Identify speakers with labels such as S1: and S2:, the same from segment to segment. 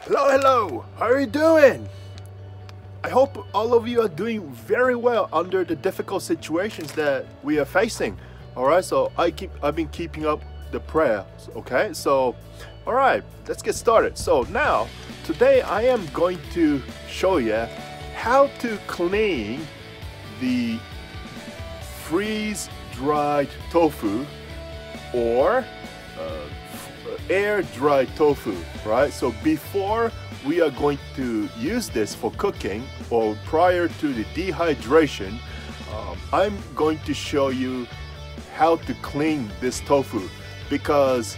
S1: Hello, hello! How are you doing? I hope all of you are doing very well under the difficult situations that we are facing. Alright, so I've been keeping up the prayers, okay? So, alright, let's get started. So now, today I am going to show you how to clean the freeze-dried tofu or air-dried tofu, right? So before we are going to use this for cooking or prior to the dehydration, I'm going to show you how to clean this tofu, because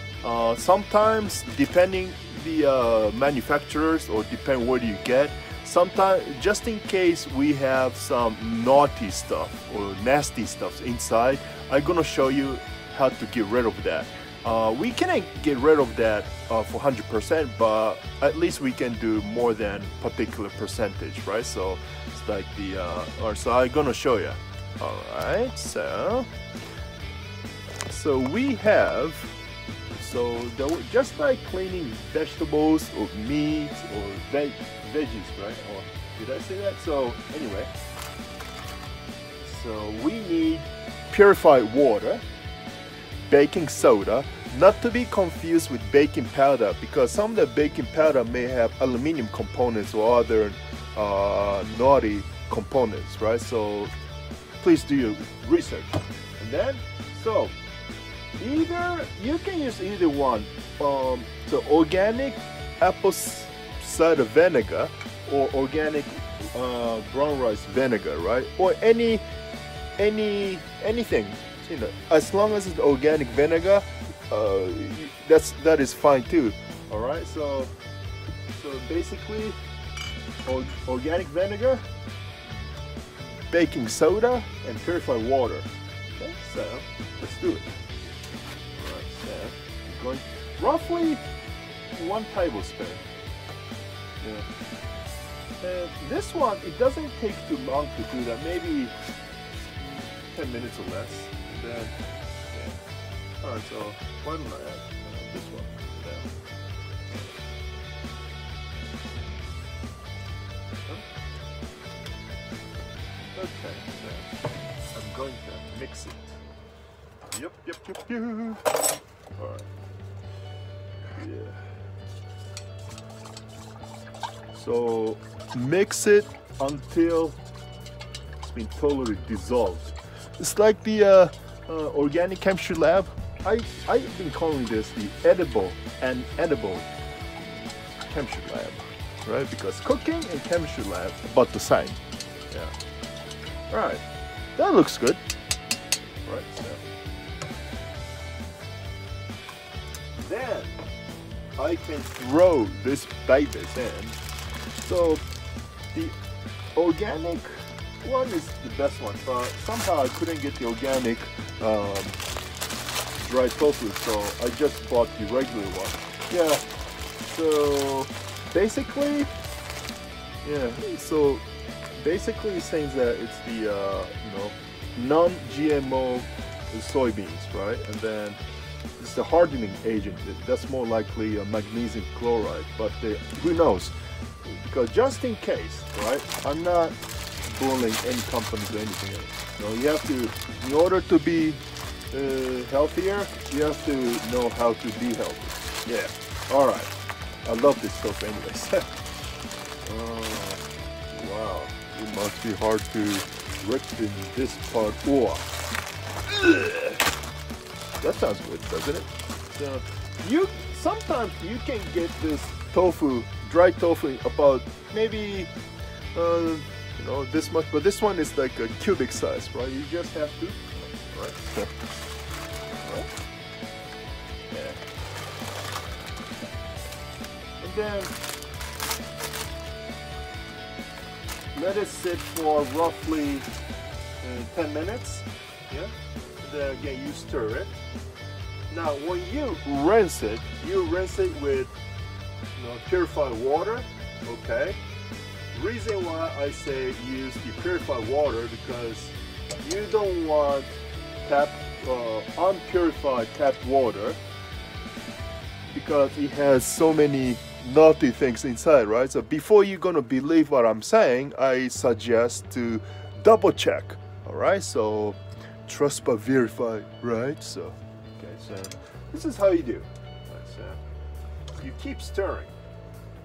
S1: sometimes depending the manufacturers or depend what you get, sometimes just in case we have some naughty stuff or nasty stuff inside, I'm gonna show you how to get rid of that. We cannot get rid of that for 100%, but at least we can do more than particular percentage, right? So it's like the, so I'm gonna show you. All right, so we have, just like cleaning vegetables or meat or veggies, right? Or did I say that? So anyway, so we need purified water, baking soda, not to be confused with baking powder, because some of the baking powder may have aluminum components or other naughty components, right? So please do your research. And then, so either you can use either one, so organic apple cider vinegar or organic brown rice vinegar, right? Or anything, you know, as long as it's organic vinegar, that is fine too. All right, so basically organic vinegar, baking soda, and purified water. Okay, so let's do it. All right, so I'm going roughly 1 tablespoon. Yeah. And this one, it doesn't take too long to do that, maybe 10 minutes or less. Then, yeah. Alright, so why don't I add this one now? Okay, so I'm going to mix it. Yep. Alright. Yeah. So mix it until it's been totally dissolved. It's like the organic chemistry lab. I've been calling this the edible chemistry lab, right? Because cooking and chemistry lab about the same. Yeah. All right, that looks good. All right. So then I can throw this baby in. So the organic one is the best one, but somehow I couldn't get the organic dry tofu, so I just bought the regular one. Yeah, so basically it's saying that it's the non-GMO soybeans, right? And then it's the hardening agent. That's more likely magnesium chloride, but who knows? Because just in case, right? I'm not bullying any companies or anything else. No, you have to, in order to be healthier, you have to know how to be healthy. Yeah. All right. I love this stuff, anyways. Oh, wow. It must be hard to rip in this part. Oh. That sounds good, doesn't it? So sometimes you can get this tofu, dry tofu, about maybe this much, but this one is like a cubic size, right? You just have to, right? So, right? Yeah. And then let it sit for roughly 10 minutes. Yeah. And then again, you stir it. Now, when you rinse it with purified water. Okay. Reason why I say use the purified water, because you don't want unpurified tap water, because it has so many naughty things inside, right? So before you're gonna believe what I'm saying, I suggest to double check. All right, so trust but verify, right? So okay, so this is how you do. Right, so you keep stirring,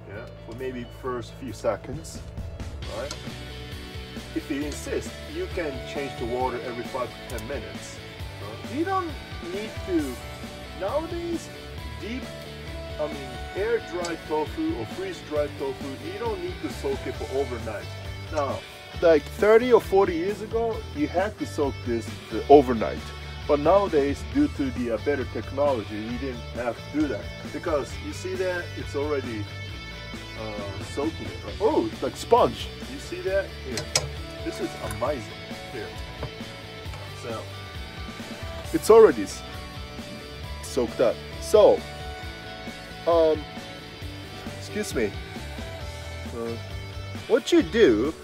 S1: yeah, for maybe first few seconds, right? If you insist, you can change the water every 5 to 10 minutes. You don't need to, nowadays, air-dried tofu or freeze-dried tofu, you don't need to soak it for overnight. Now, like 30 or 40 years ago, you had to soak this overnight. But nowadays, due to the better technology, you didn't have to do that. Because you see that it's already soaking it. Right? Oh, it's like sponge. You see that? Here. This is amazing. Here. So, it's already soaked up. So, excuse me. What you do,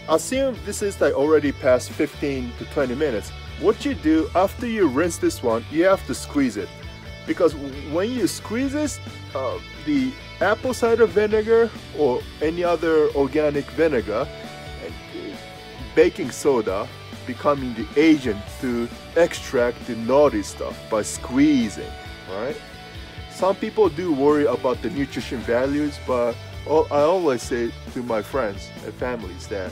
S1: assume this is like already past 15 to 20 minutes. What you do after you rinse this one, you have to squeeze it. Because when you squeeze this, the apple cider vinegar or any other organic vinegar, baking soda becoming the agent to extract the naughty stuff by squeezing, right? Some people do worry about the nutrition values, but I always say to my friends and families that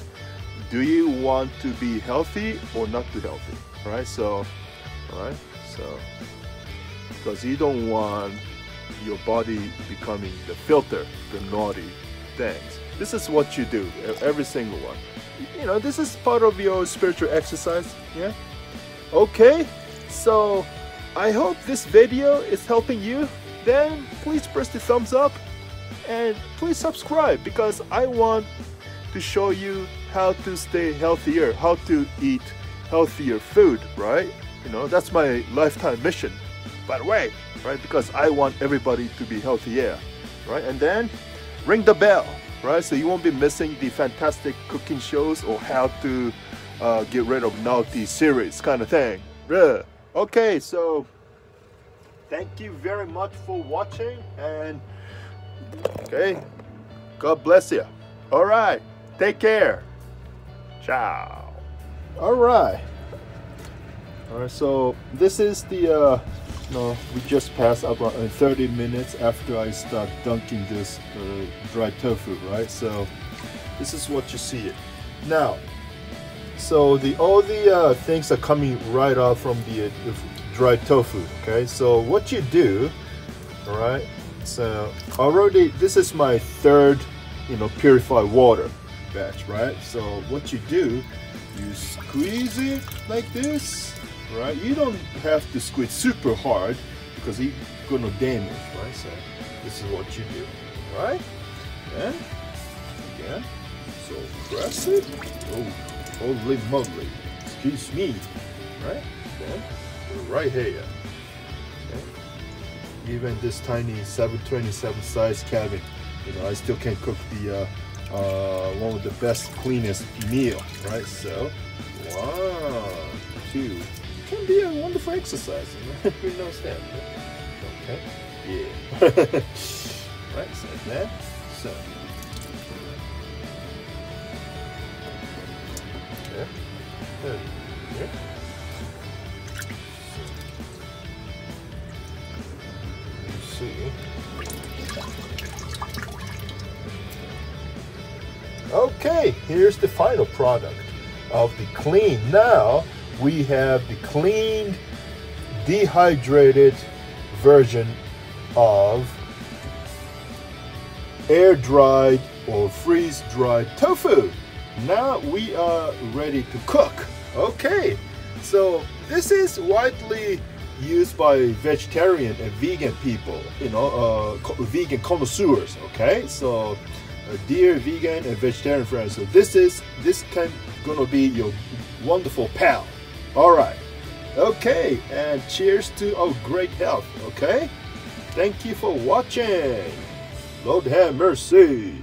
S1: do you want to be healthy or not too healthy, right? So, because you don't want your body becoming the filter, the naughty things. This is what you do, every single one. You know, this is part of your spiritual exercise, yeah? Okay, so I hope this video is helping you. Then please press the thumbs up and please subscribe, because I want to show you how to stay healthier, how to eat healthier food, right? You know, that's my lifetime mission, by the way, right? Because I want everybody to be healthier, right? And then ring the bell, right? So you won't be missing the fantastic cooking shows or how to get rid of naughty series kind of thing. Yeah. Okay, so thank you very much for watching, and okay, God bless you. All right, take care. Ciao. All right, so this is the we just passed about 30 minutes after I start dunking this dry tofu, right? So this is what you see it now. So all the things are coming right off from the dry tofu. Okay, so what you do, all right? So already this is my third, purified water batch, right? So what you do, you squeeze it like this. Right, you don't have to squeeze super hard because it's gonna damage, right? So this is what you do, right? And again, so press it. Oh, holy moly! Excuse me, right? Then right here. Okay. Even this tiny 727 size cabin, I still can cook the one of the best, cleanest meal, right? So 1, 2. Can be a wonderful exercise. Who knows that? Okay. Yeah. Right. So that. So. Yeah. Good. Yeah. So. You see. Okay. Here's the final product of the clean. Now we have the cleaned, dehydrated version of air-dried or freeze-dried tofu. Now we are ready to cook. Okay, so this is widely used by vegetarian and vegan people, vegan connoisseurs. Okay, so dear vegan and vegetarian friends, so this gonna be your wonderful pal. All right, okay, and cheers to our great health. Okay, thank you for watching. Lord have mercy.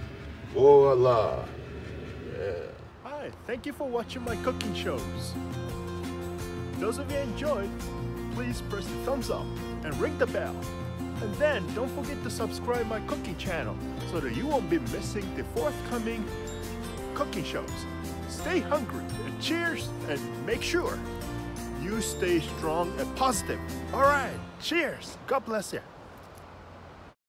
S1: Voila. Yeah. Hi, thank you for watching my cooking shows. Those of you enjoyed, please press the thumbs up and ring the bell. And then don't forget to subscribe my cooking channel so that you won't be missing the forthcoming cooking shows. Stay hungry and cheers, and make sure you stay strong and positive. All right, cheers. God bless you.